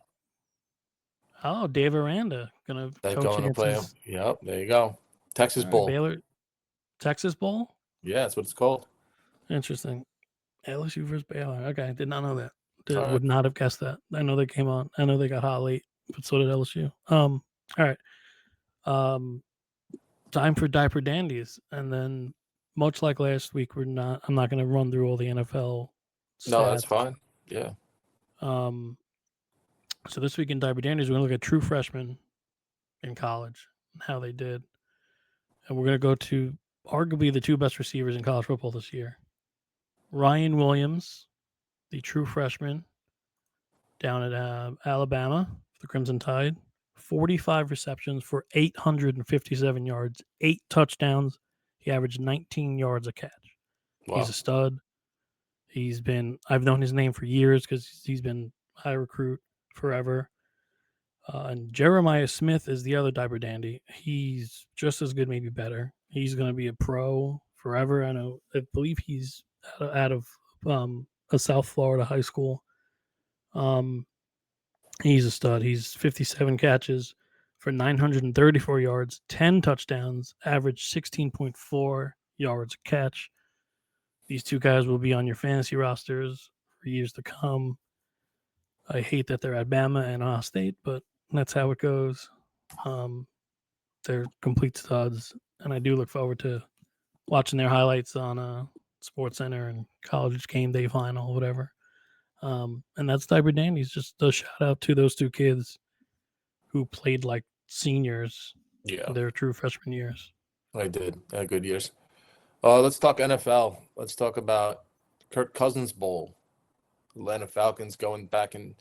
Speaker 1: Oh, Dave Aranda gonna
Speaker 2: They're
Speaker 1: coach
Speaker 2: going to
Speaker 1: against
Speaker 2: play him.
Speaker 1: his
Speaker 2: Yep, there you go. Texas Bowl.
Speaker 1: Baylor Texas Bowl.
Speaker 2: Yeah, that's what it's called.
Speaker 1: Interesting. LSU versus Baylor. Okay, did not know that.
Speaker 2: All right.
Speaker 1: Would not have guessed that. I know they came on. I know they got hot late, but so did LSU. All right. Time for diaper dandies, and then much like last week, I'm not going to run through all the NFL
Speaker 2: No, that's
Speaker 1: stats.
Speaker 2: fine. Yeah.
Speaker 1: So this week in diaper dandies, we're going to look at true freshmen in college and how they did, and we're going to go to arguably the two best receivers in college football this year. Ryan Williams, the true freshman down at Alabama for the Crimson Tide, 45 receptions for 857 yards, 8 touchdowns. He averaged 19 yards a catch.
Speaker 2: Wow.
Speaker 1: He's a stud. I've known his name for years because he's been high recruit forever. And Jeremiah Smith is the other diaper dandy. He's just as good, maybe better. He's going to be a pro forever. I believe he's out of a South Florida high school. He's a stud. He's 57 catches for 934 yards, 10 touchdowns, average 16.4 yards a catch. These two guys will be on your fantasy rosters for years to come. I hate that they're at Bama and Ohio State, but that's how it goes. They're complete studs, and I do look forward to watching their highlights on Sports Center and College Game Day Final, whatever. And that's Diaper Dandies. Just a shout out to those two kids who played like seniors their true freshman years.
Speaker 2: I did. I had good years. Let's talk NFL. Let's talk about Kirk Cousins Bowl. Atlanta Falcons going back in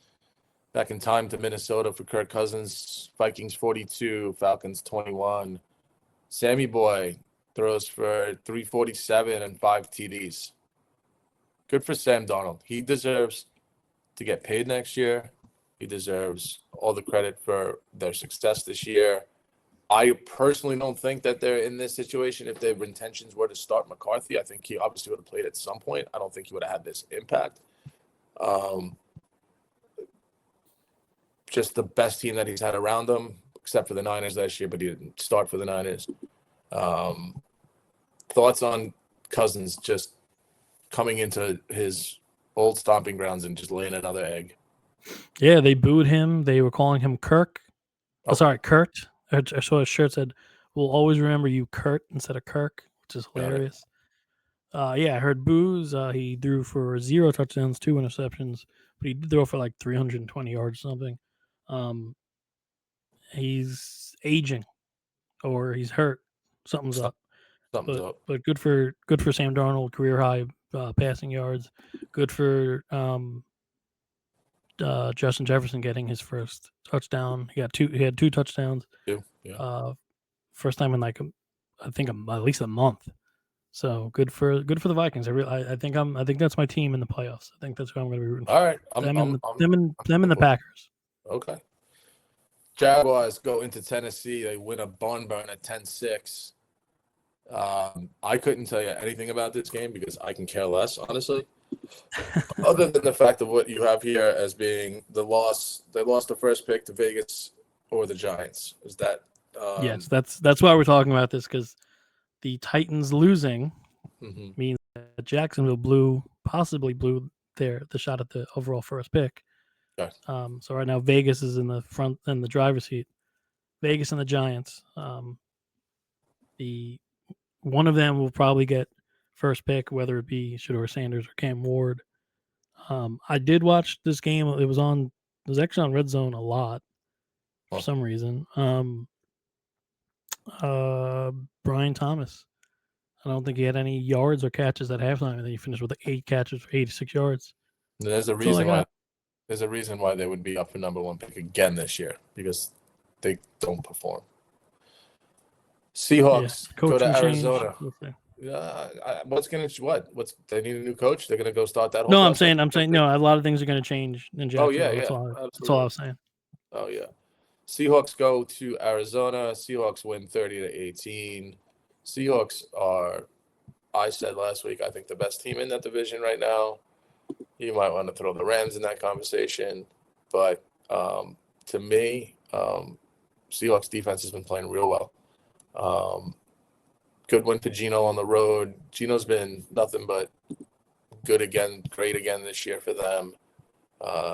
Speaker 2: time to Minnesota for Kirk Cousins. Vikings 42, Falcons 21. Sammy Boy throws for 347 and 5 TDs. Good for Sam Darnold. He deserves to get paid next year. He deserves all the credit for their success this year. I personally don't think that they're in this situation if their intentions were to start McCarthy. I think he obviously would have played at some point. I don't think he would have had this impact. Just the best team that he's had around him, except for the Niners last year, but he didn't start for the Niners. Thoughts on Cousins just coming into his old stomping grounds and just laying another egg?
Speaker 1: Yeah, they booed him. They were calling him Kirk. Oh, sorry, Kurt. I saw his shirt said, "We'll always remember you, Kurt," instead of Kirk, which is hilarious. Yeah, I heard boos. He threw for 0 touchdowns, 2 interceptions, but he did throw for like 320 yards or something. He's aging, or he's hurt. Something's up. But good for Sam Darnold, career high passing yards. Good for Justin Jefferson getting his first touchdown. He had 2 touchdowns. First time in like I think at least a month. So good for the Vikings. I think that's my team in the playoffs. I think that's who I'm going to be rooting for.
Speaker 2: All right,
Speaker 1: them and the Packers.
Speaker 2: Okay. Jaguars go into Tennessee. They win a barn burn at 10-6. I couldn't tell you anything about this game because I can care less, honestly. Other than the fact of what you have here as being the loss, they lost the first pick to Vegas or the Giants. Is that?
Speaker 1: Yes, that's why we're talking about this, because the Titans losing means that Jacksonville possibly blew the shot at the overall first pick.
Speaker 2: Okay.
Speaker 1: So right now Vegas is in the front and the driver's seat. Vegas and the Giants. The one of them will probably get first pick, whether it be Shedeur Sanders or Cam Ward. I did watch this game. It was actually on Red Zone a lot for some reason. Brian Thomas. I don't think he had any yards or catches at halftime, and then he finished with 8 catches for 86 yards.
Speaker 2: There's a reason why. There's a reason why they would be up for number 1 pick again this year, because they don't perform. Seahawks go to Arizona. They need a new coach? They're gonna go start that whole
Speaker 1: process? I'm saying no, a lot of things are gonna change in Jacksonville. That's all I was saying.
Speaker 2: Oh yeah. Seahawks go to Arizona. Seahawks win 30-18. Seahawks are, I said last week, I think the best team in that division right now. You might want to throw the Rams in that conversation. but to me, Seahawks defense has been playing real well. Good win for Geno on the road. Geno's been nothing but good again, great again this year for them.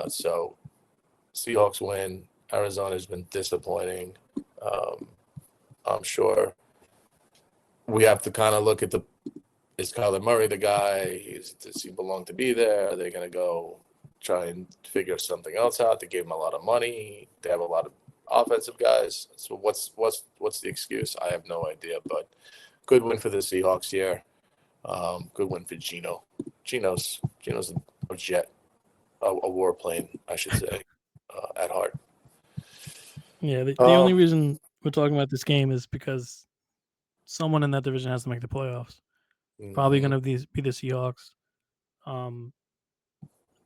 Speaker 2: So Seahawks win. Arizona's been disappointing. I'm sure we have to kind of look at is Kyler Murray the guy? Does he belong to be there? Are they going to go try and figure something else out? They gave him a lot of money. They have a lot of offensive guys. So what's the excuse? I have no idea. But good win for the Seahawks here. Good win for Geno. Geno's a jet, a warplane, I should say, at heart.
Speaker 1: Yeah, the only reason we're talking about this game is because someone in that division has to make the playoffs. Probably going to be the Seahawks.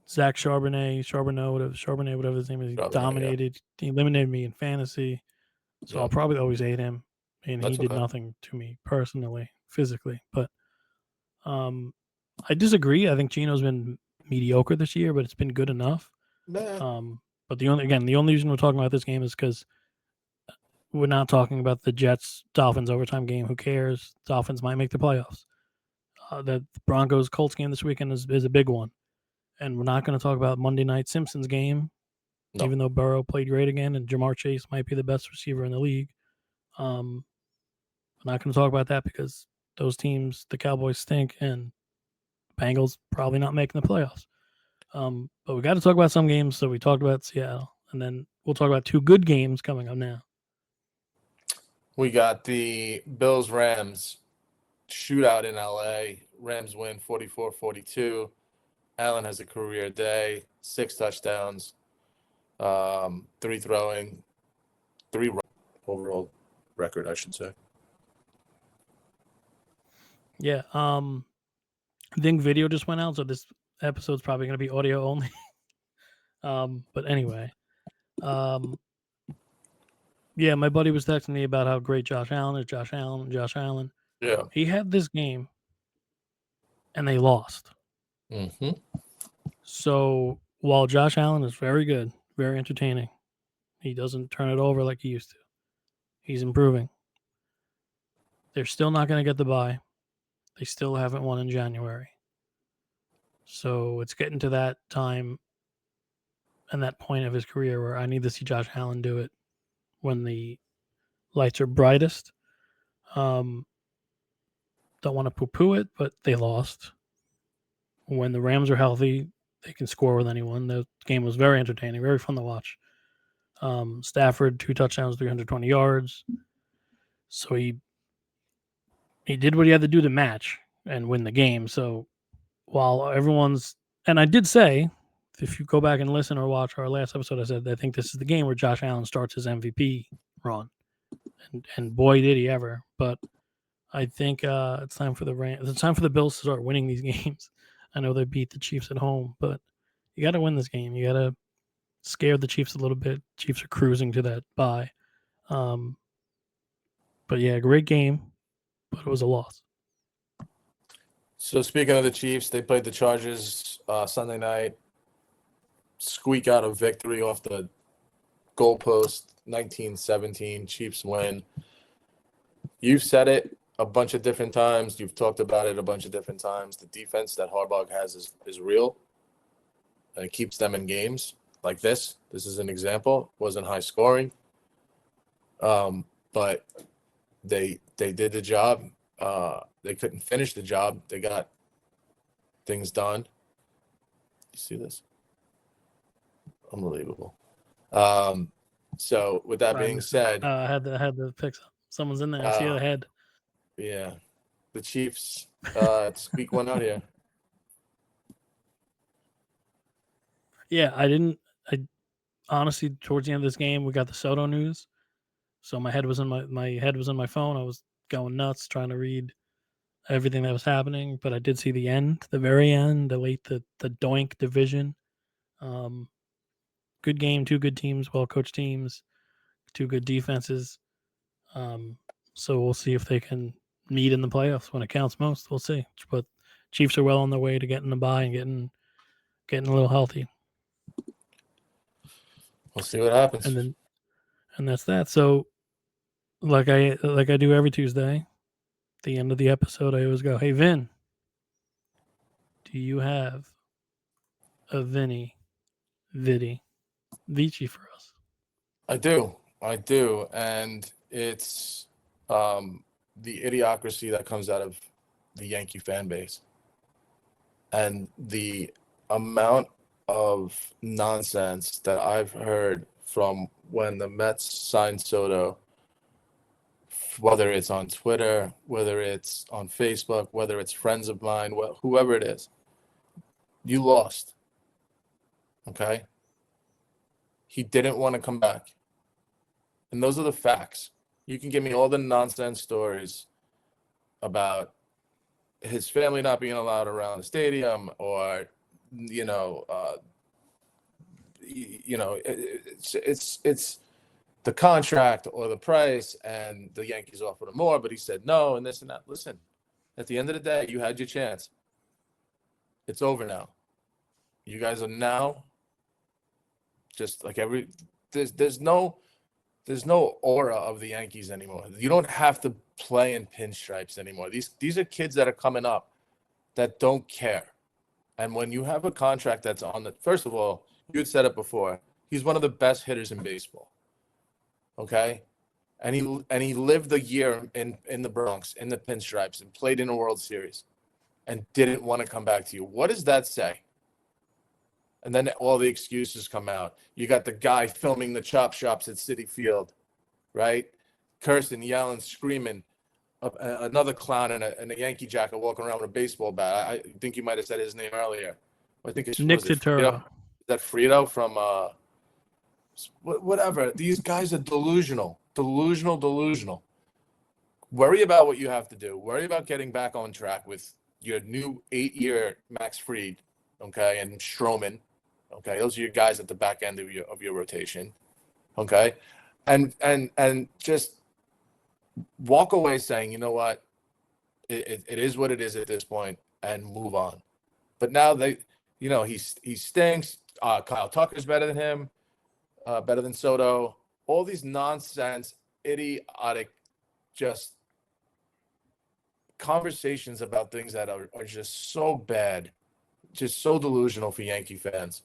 Speaker 1: Zach Charbonnet, whatever his name is, he dominated. Yeah. He eliminated me in fantasy, so I'll probably always hate him. And he did nothing to me personally, physically. But I disagree. I think Geno's been mediocre this year, but it's been good enough. But the only reason we're talking about this game is because we're not talking about the Jets-Dolphins overtime game. Who cares? Dolphins might make the playoffs. The Broncos-Colts game this weekend is a big one. And we're not going to talk about Monday night Simpsons game, even though Burrow played great again and Jamar Chase might be the best receiver in the league. We're not going to talk about that because those teams, the Cowboys stink and the Bengals probably not making the playoffs. But we got to talk about some games. So we talked about Seattle, and then we'll talk about two good games coming up now.
Speaker 2: We got the Bills-Rams shootout in LA. Rams win 44-42. Allen has a career day, 6 touchdowns, 3 throwing, 3 overall record, I should say.
Speaker 1: Yeah, I think video just went out, so this episode's probably going to be audio only. But anyway, yeah, my buddy was texting me about how great Josh Allen is. Josh Allen.
Speaker 2: Yeah.
Speaker 1: He had this game, and they lost.
Speaker 2: Mm-hmm.
Speaker 1: So while Josh Allen is very good, very entertaining, he doesn't turn it over like he used to. He's improving. They're still not going to get the bye. They still haven't won in January. So it's getting to that time and that point of his career where I need to see Josh Allen do it when the lights are brightest. Don't want to poo-poo it, but they lost. When the Rams are healthy, they can score with anyone. The game was very entertaining, very fun to watch. Stafford, 2 touchdowns, 320 yards. So he did what he had to do to match and win the game. So while everyone's – and I did say, if you go back and listen or watch our last episode, I said I think this is the game where Josh Allen starts his MVP run. And boy, did he ever. But I think it's time for the Rams. It's time for the Bills to start winning these games. I know they beat the Chiefs at home, but you got to win this game. You got to scare the Chiefs a little bit. Chiefs are cruising to that bye. But yeah, great game, but it was a loss.
Speaker 2: So speaking of the Chiefs, they played the Chargers Sunday night. Squeak out a victory off the goalpost, 19-17. Chiefs win. You've said it a bunch of different times. You've talked about it a bunch of different times. The defense that Harbaugh has is real, and it keeps them in games like this. This is an example. It wasn't high scoring, but they did the job. They couldn't finish the job. They got things done. You see this? Unbelievable. So with that being said,
Speaker 1: I had the picks up. Someone's in there. I see the head.
Speaker 2: Yeah, the Chiefs squeak one out here.
Speaker 1: Yeah, I honestly, towards the end of this game, we got the Soto news, so my head was in my head was in my phone. I was going nuts trying to read everything that was happening, but I did see the very end, the doink division. Good game, 2 good teams, well coached teams, 2 good defenses. So we'll see if they can meet in the playoffs when it counts most. We'll see. But Chiefs are well on their way to getting the bye and getting a little healthy.
Speaker 2: We'll see what happens.
Speaker 1: and then and that's that. So like I do every Tuesday, at the end of the episode, I always go, "Hey Vin, do you have a Vinny Viddy Vici for us?"
Speaker 2: I do, and it's the idiocracy that comes out of the Yankee fan base, and the amount of nonsense that I've heard from when the Mets signed Soto, whether it's on Twitter, whether it's on Facebook, whether it's friends of mine, whoever it is, you lost. Okay, he didn't want to come back. And those are the facts. You can give me all the nonsense stories about his family not being allowed around the stadium, or you know, it's the contract or the price, and the Yankees offered him more, but he said no, and this and that. Listen, at the end of the day, you had your chance. It's over now. You guys are now just like there's no aura of the Yankees anymore. You don't have to play in pinstripes anymore. These are kids that are coming up that don't care. And when you have a contract that's on the, first of all, you had said it before, he's one of the best hitters in baseball. Okay? And he lived a year in the Bronx, in the pinstripes, and played in a World Series and didn't want to come back to you. What does that say? And then all the excuses come out. You got the guy filming the chop shops at Citi Field, right? Cursing, yelling, screaming. Another clown in a Yankee jacket walking around with a baseball bat. I think you might have said his name earlier. I think it's
Speaker 1: Nick
Speaker 2: was it Frito?
Speaker 1: Totoro.
Speaker 2: Is that Frito from whatever? These guys are delusional. Worry about what you have to do. Worry about getting back on track with your new 8-year Max Fried, okay, and Stroman. Okay, those are your guys at the back end of your rotation. Okay, and just walk away saying, you know what, it is what it is at this point, and move on. But now he stinks. Kyle Tucker's better than him, better than Soto. All these nonsense, idiotic, just conversations about things that are just so bad, just so delusional for Yankee fans.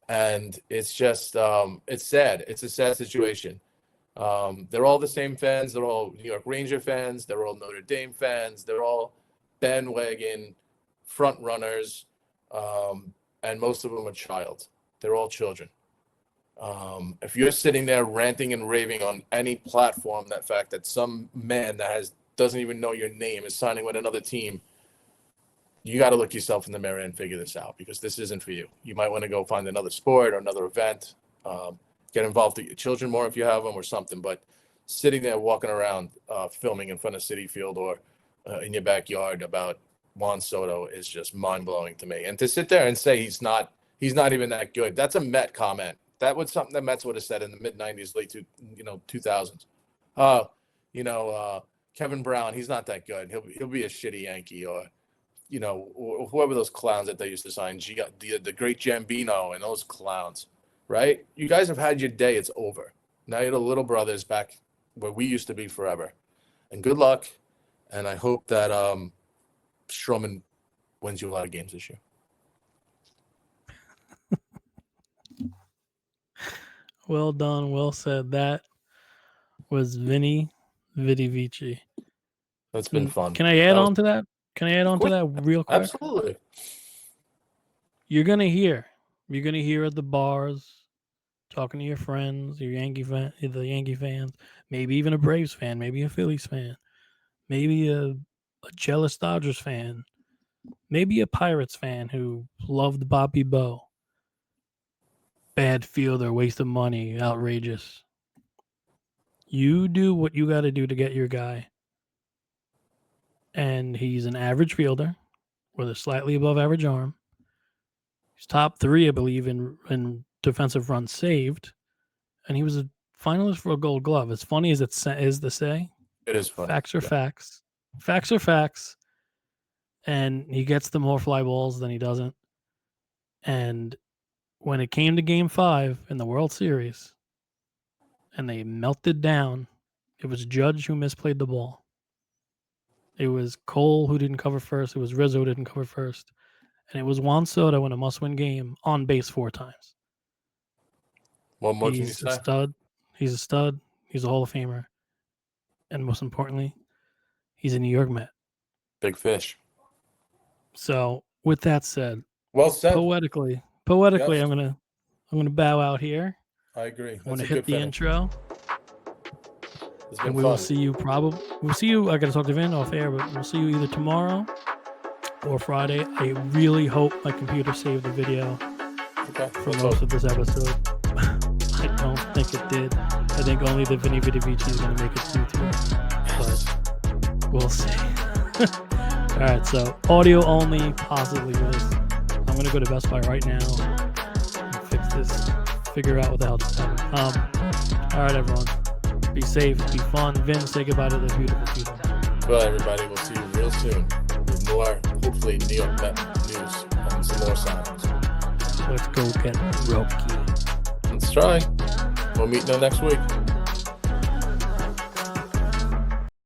Speaker 2: And it's just it's sad. It's a sad situation. They're all the same fans. They're all New York Ranger fans. They're all Notre Dame fans. They're all bandwagon front runners, and most of them are child. They're all children. If you're sitting there ranting and raving on any platform, that fact that some man that doesn't even know your name is signing with another team, you got to look yourself in the mirror and figure this out, because this isn't for you. You might want to go find another sport or another event, get involved with your children more if you have them or something. But sitting there walking around filming in front of Citi Field or in your backyard about Juan Soto is just mind-blowing to me. And to sit there and say he's not even that good, that's a Met comment. That was something the Mets would have said in the mid-'90s, late 2000s. Kevin Brown, he's not that good. He'll be a shitty Yankee, or or whoever those clowns that they used to sign, the great Gambino and those clowns, right? You guys have had your day. It's over. Now you're the little brothers back where we used to be forever. And good luck. And I hope that Stroman wins you a lot of games this year.
Speaker 1: Well done, well said. That was Vinny Vici.
Speaker 2: That's been fun.
Speaker 1: Can I add on to that? Can I add on to that real quick?
Speaker 2: Absolutely.
Speaker 1: You're gonna hear at the bars, talking to your friends, the Yankee fans, maybe even a Braves fan, maybe a Phillies fan, maybe a jealous Dodgers fan, maybe a Pirates fan who loved Bobby Bo. Bad fielder, waste of money, outrageous. You do what you got to do to get your guy. And he's an average fielder with a slightly above average arm. He's top 3, I believe, in defensive runs saved. And he was a finalist for a Gold Glove. As funny as it is to say,
Speaker 2: it is funny.
Speaker 1: Facts are facts. Facts are facts. And he gets the more fly balls than he doesn't. And when it came to Game 5 in the World Series and they melted down, it was Judge who misplayed the ball. It was Cole who didn't cover first. It was Rizzo who didn't cover first. And it was Juan Soto in a must-win game on base 4 times.
Speaker 2: What more can you
Speaker 1: He's a
Speaker 2: say?
Speaker 1: stud. He's a stud. He's a Hall of Famer. And most importantly, he's a New York Met.
Speaker 2: Big fish.
Speaker 1: So with that said,
Speaker 2: Well said.
Speaker 1: poetically,
Speaker 2: Yes.
Speaker 1: I'm gonna bow out here.
Speaker 2: I agree.
Speaker 1: I'm gonna
Speaker 2: That's a
Speaker 1: hit
Speaker 2: good
Speaker 1: the
Speaker 2: finish.
Speaker 1: intro,
Speaker 2: It's been
Speaker 1: and we
Speaker 2: fun.
Speaker 1: will see you We'll see you. I gotta talk to Vin off air, but we'll see you either tomorrow or Friday. I really hope my computer saved the video
Speaker 2: Okay.
Speaker 1: for
Speaker 2: Let's
Speaker 1: most
Speaker 2: hope.
Speaker 1: of this episode. I don't think it did. I think only the Vinny Vidivici is gonna make it to YouTube, but we'll see. All right, so audio only, possibly for this. I'm gonna go to Best Buy right now and fix this. Figure out what the hell just happened. All right, everyone, be safe, be fun. Vin, say goodbye to the beautiful people.
Speaker 2: Well, everybody, we'll see you real soon with more, hopefully, New York Met news and some more sounds.
Speaker 1: Let's go get Roki.
Speaker 2: Let's try. We'll meet next week.